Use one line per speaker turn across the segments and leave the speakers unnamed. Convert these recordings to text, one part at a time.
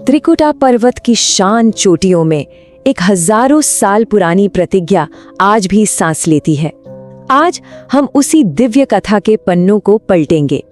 त्रिकुटा पर्वत की शान चोटियों में एक हजारों साल पुरानी प्रतिज्ञा आज भी सांस लेती है। आज हम उसी दिव्य कथा के पन्नों को पलटेंगे।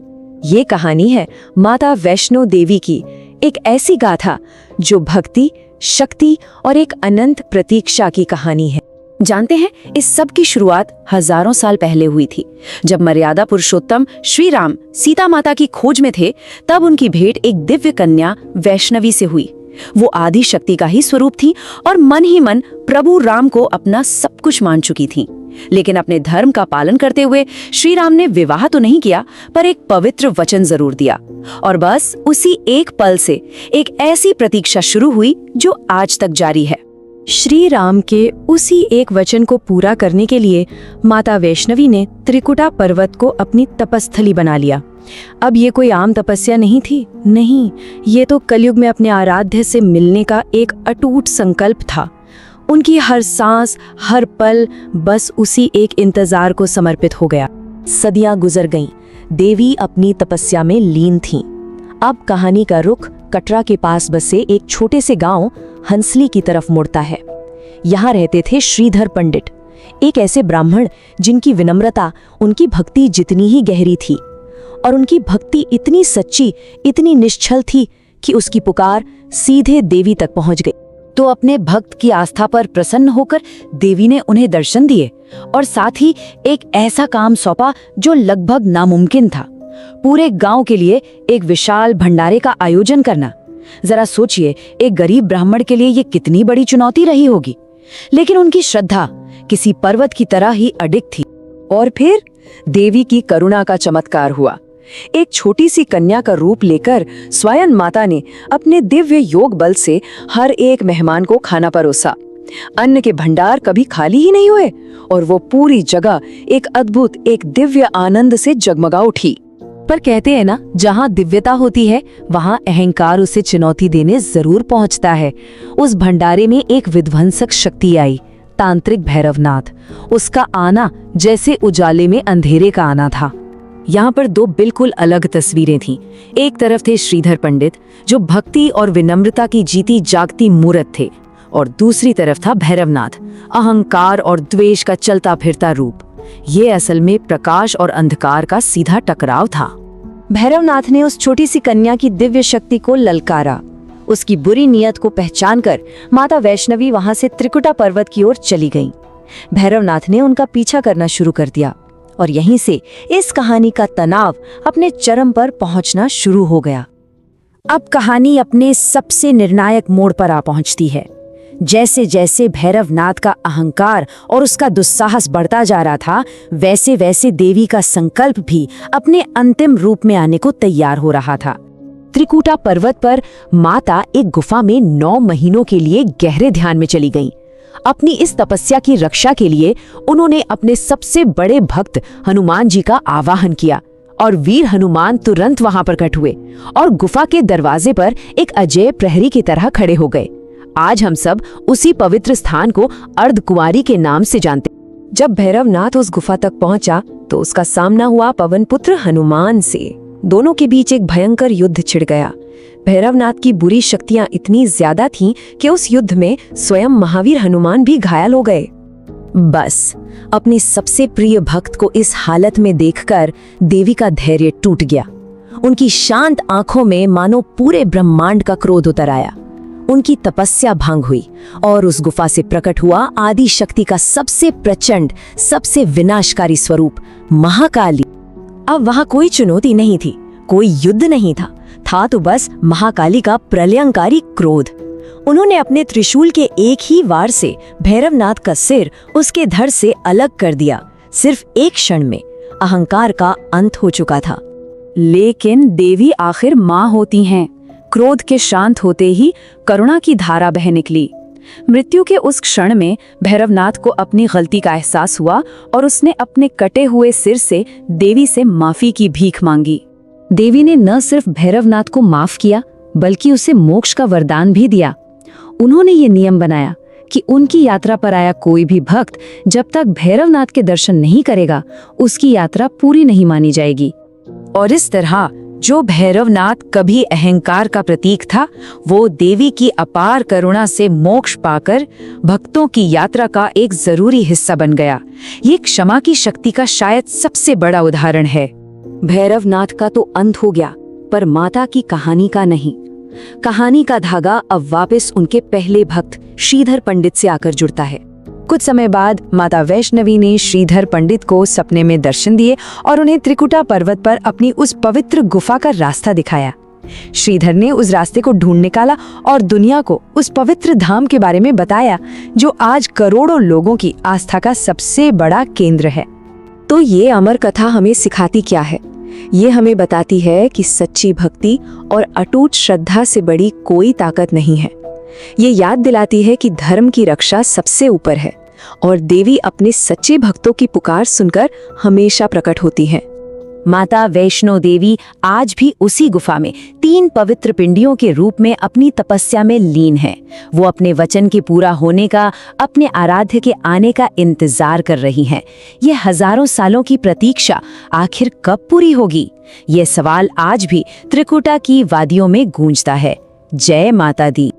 ये कहानी है माता वैष्णो देवी की, एक ऐसी गाथा जो भक्ति, शक्ति और एक अनंत प्रतीक्षा की कहानी है।
जानते हैं, इस सब की शुरुआत हजारों साल पहले हुई थी। जब मर्यादा पुरुषोत्तम श्री राम सीता माता की खोज में थे, तब उनकी भेंट एक दिव्य कन्या वैष्णवी से हुई। वो आदि शक्ति का ही स्वरूप थी और मन ही मन प्रभु राम को अपना सब कुछ मान चुकी थी। लेकिन अपने धर्म का पालन करते हुए श्री राम ने विवाह तो नहीं किया, पर एक पवित्र वचन जरूर दिया। और बस उसी एक पल से एक ऐसी प्रतीक्षा शुरू हुई जो आज तक जारी है।
श्री राम के उसी एक वचन को पूरा करने के लिए माता वैष्णवी ने त्रिकुटा पर्वत को अपनी तपस्थली बना लिया। अब ये कोई आम तपस्या नहीं थी, नहीं, ये तो कलयुग में अपने आराध्य से मिलने का एक अटूट संकल्प था। उनकी हर सांस, हर पल बस उसी एक इंतजार को समर्पित हो गया। सदियां गुजर गईं, देवी अपनी तपस्या में लीन थीं। अब कहानी का रुख कटरा के पास बसे एक छोटे से गांव हंसली की तरफ मुड़ता है। यहाँ रहते थे श्रीधर पंडित, एक ऐसे ब्राह्मण जिनकी विनम्रता उनकी भक्ति जितनी ही गहरी थी, और उनकी भक्ति इतनी सच्ची, इतनी निश्चल थी कि उसकी पुकार सीधे देवी तक पहुंच गई।
तो अपने भक्त की आस्था पर प्रसन्न होकर देवी ने उन्हें दर्शन दिए और साथ ही एक ऐसा काम सौंपा जो लगभग नामुमकिन था, पूरे गांव के लिए एक विशाल भंडारे का आयोजन करना। जरा सोचिए, एक गरीब ब्राह्मण के लिए ये कितनी बड़ी चुनौती रही होगी। लेकिन उनकी श्रद्धा किसी पर्वत की तरह ही अडिग थी।
और फिर देवी की करुणा का चमत्कार हुआ। एक छोटी सी कन्या का रूप लेकर स्वयं माता ने अपने दिव्य योग बल से हर एक मेहमान को खाना परोसा। अन्न के भंडार कभी खाली ही नहीं हुए और वो पूरी जगह एक अद्भुत, एक दिव्य आनंद से जगमगा उठी।
पर कहते हैं ना, जहाँ दिव्यता होती है वहाँ अहंकार उसे चुनौती देने जरूर पहुँचता है। उस भंडारे में एक विध्वंसक शक्ति आई, तांत्रिक भैरवनाथ। उसका आना जैसे उजाले में अंधेरे का आना था। यहाँ पर दो बिल्कुल अलग तस्वीरें थीं। एक तरफ थे श्रीधर पंडित, जो भक्ति और विनम्रता की जीती जागती मूर्त थे, और दूसरी तरफ था भैरवनाथ, अहंकार और द्वेष का चलता फिरता रूप। ये असल में प्रकाश और अंधकार का सीधा टकराव था।
भैरवनाथ ने उस छोटी सी कन्या की दिव्य शक्ति को ललकारा। उसकी बुरी नीयत को पहचानकर माता वैष्णवी वहां से त्रिकुटा पर्वत की ओर चली गईं। भैरवनाथ ने उनका पीछा करना शुरू कर दिया और यहीं से इस कहानी का तनाव अपने चरम पर पहुंचना शुरू हो गया।
अब कहानी अपने सबसे निर्णायक मोड़ पर आ पहुंचती है। जैसे जैसे भैरवनाथ का अहंकार और उसका दुस्साहस बढ़ता जा रहा था, वैसे वैसे देवी का संकल्प भी अपने अंतिम रूप में आने को तैयार हो रहा था।
त्रिकुटा पर्वत पर माता एक गुफा में 9 महीनों के लिए गहरे ध्यान में चली गईं। अपनी इस तपस्या की रक्षा के लिए उन्होंने अपने सबसे बड़े भक्त हनुमान जी का आवाहन किया और वीर हनुमान तुरंत वहां प्रकट हुए और गुफा के दरवाजे पर एक अजय प्रहरी की तरह खड़े हो गए। आज हम सब उसी पवित्र स्थान को अर्धकुंवारी के नाम से जानते। जब भैरवनाथ उस गुफा तक पहुंचा तो उसका सामना हुआ पवन पुत्र हनुमान से। दोनों के बीच एक भयंकर युद्ध छिड़ गया। भैरवनाथ की बुरी शक्तियां इतनी ज्यादा थीं कि उस युद्ध में स्वयं महावीर हनुमान भी घायल हो गए। बस अपनी सबसे प्रिय भक्त को इस हालत में देखकर देवी का धैर्य टूट गया। उनकी शांत आंखों में मानो पूरे ब्रह्मांड का क्रोध उतर आया। उनकी तपस्या भंग हुई और उस गुफा से प्रकट हुआ आदि शक्ति का सबसे प्रचंड, सबसे विनाशकारी स्वरूप महाकाली। अब वहां कोई चुनौती नहीं थी, कोई युद्ध नहीं था तो बस महाकाली का प्रलयंकारी क्रोध। उन्होंने अपने त्रिशूल के एक ही वार से भैरवनाथ का सिर उसके धड़ से अलग कर दिया। सिर्फ एक क्षण में अहंकार का अंत हो चुका था।
लेकिन देवी आखिर माँ होती हैं। क्रोध के शांत होते ही करुणा की धारा बह निकली। मृत्यु के उस क्षण में भैरवनाथ को अपनी गलती का एहसास हुआ और उसने अपने कटे हुए सिर से देवी से माफी की भीख मांगी। देवी ने न सिर्फ भैरवनाथ को माफ किया, बल्कि उसे मोक्ष का वरदान भी दिया। उन्होंने ये नियम बनाया कि उनकी यात्रा पर आया कोई भी भक्त जब तक भैरवनाथ के दर्शन नहीं करेगा, उसकी यात्रा पूरी नहीं मानी जाएगी। और इस तरह
जो भैरवनाथ कभी अहंकार का प्रतीक था, वो देवी की अपार करुणा से मोक्ष पाकर भक्तों की यात्रा का एक जरूरी हिस्सा बन गया। ये क्षमा की शक्ति का शायद सबसे बड़ा उदाहरण है।
भैरवनाथ का तो अंत हो गया, पर माता की कहानी का नहीं। कहानी का धागा अब वापस उनके पहले भक्त श्रीधर पंडित से आकर जुड़ता है।
कुछ समय बाद माता वैष्णवी ने श्रीधर पंडित को सपने में दर्शन दिए और उन्हें त्रिकुटा पर्वत पर अपनी उस पवित्र गुफा का रास्ता दिखाया। श्रीधर ने उस रास्ते को ढूंढ निकाला और दुनिया को उस पवित्र धाम के बारे में बताया, जो आज करोड़ों लोगों की आस्था का सबसे बड़ा केंद्र है।
तो ये अमर कथा हमें सिखाती क्या है? ये हमें बताती है कि सच्ची भक्ति और अटूट श्रद्धा से बड़ी कोई ताकत नहीं है। ये याद दिलाती है कि धर्म की रक्षा सबसे ऊपर है और देवी अपने सच्चे भक्तों की पुकार सुनकर हमेशा प्रकट होती हैं।
माता वैष्णो देवी आज भी उसी गुफा में 3 पवित्र पिंडियों के रूप में अपनी तपस्या में लीन है। वो अपने वचन के पूरा होने का, अपने आराध्य के आने का इंतजार कर रही हैं। ये हजारों सालों की प्रतीक्षा आखिर कब पूरी होगी? ये सवाल आज भी त्रिकुटा की वादियों में गूंजता है। जय माता दी।